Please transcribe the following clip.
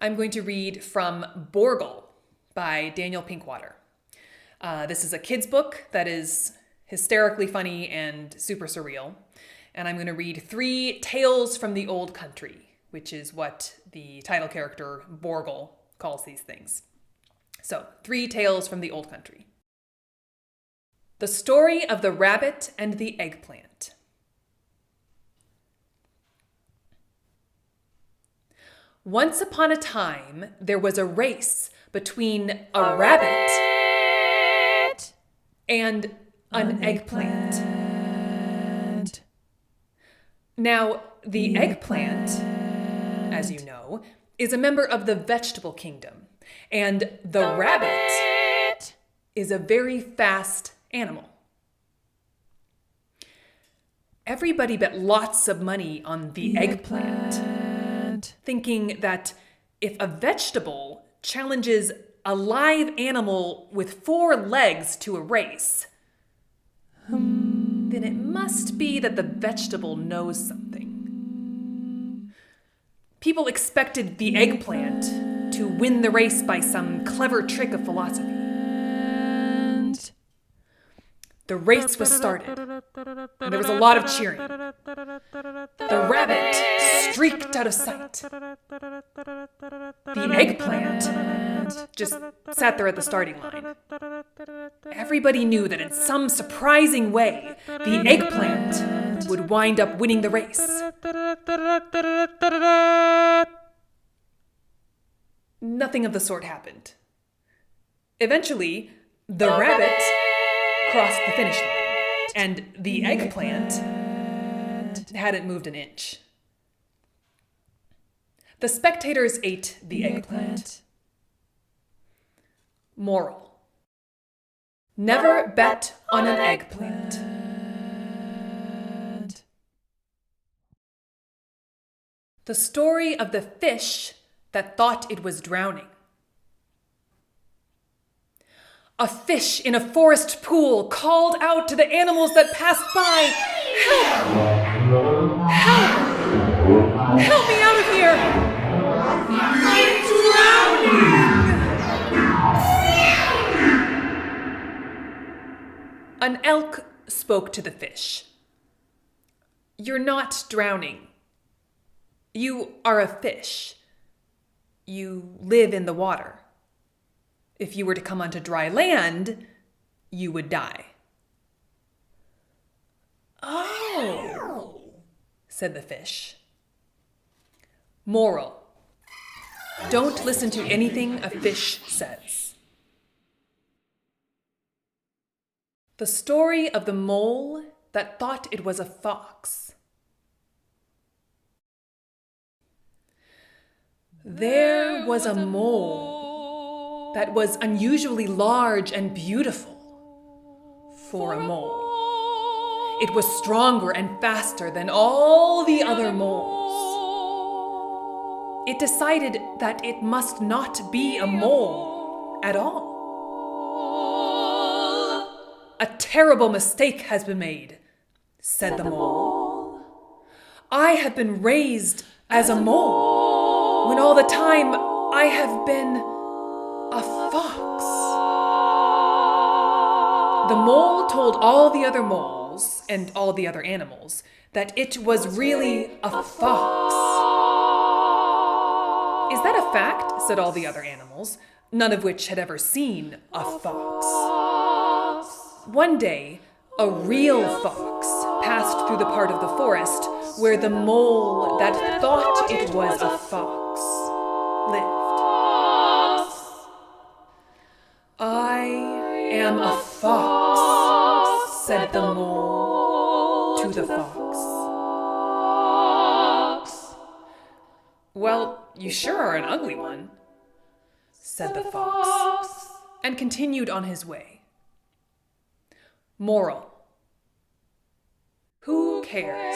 I'm going to read from Borgel by Daniel Pinkwater. This is a kid's book that is hysterically funny and super surreal. And I'm going to read 3 tales from the old country, which is what the title character Borgel calls these things. So, 3 tales from the old country. The story of the rabbit and the eggplant. Once upon a time, there was a race between a rabbit and an eggplant. Now, the eggplant, as you know, is a member of the vegetable kingdom, and the rabbit is a very fast animal. Everybody bet lots of money on the eggplant, thinking that if a vegetable challenges a live animal with 4 legs to a race, then it must be that the vegetable knows something. People expected the eggplant to win the race by some clever trick of philosophy. The race was started, and there was a lot of cheering. The rabbit streaked out of sight. The eggplant just sat there at the starting line. Everybody knew that in some surprising way, the eggplant would wind up winning the race. Nothing of the sort happened. Eventually, the rabbit crossed the finish line, and the eggplant hadn't moved an inch. The spectators ate the eggplant. Moral: never bet on an eggplant. The story of the fish that thought it was drowning. A fish in a forest pool called out to the animals that passed by, "Help! Help! Help me out of here! I'm drowning!" An elk spoke to the fish. "You're not drowning. You are a fish. You live in the water. If you were to come onto dry land, you would die." "Oh," said the fish. Moral: don't listen to anything a fish says. The story of the mole that thought it was a fox. There was a mole that was unusually large and beautiful for a mole. It was stronger and faster than all the other moles. It decided that it must not be a mole at all. "A terrible mistake has been made," said the mole. "I have been raised as a mole, when all the time I have been a fox." The mole told all the other moles and all the other animals that it was really a fox. "Is that a fact?" said all the other animals, none of which had ever seen a fox. One day, a real fox passed through the part of the forest where the mole that thought it was a fox lived. "I am a fox," said the mole to the fox. "Well, you sure are an ugly one," said the fox, and continued on his way. Moral: who cares?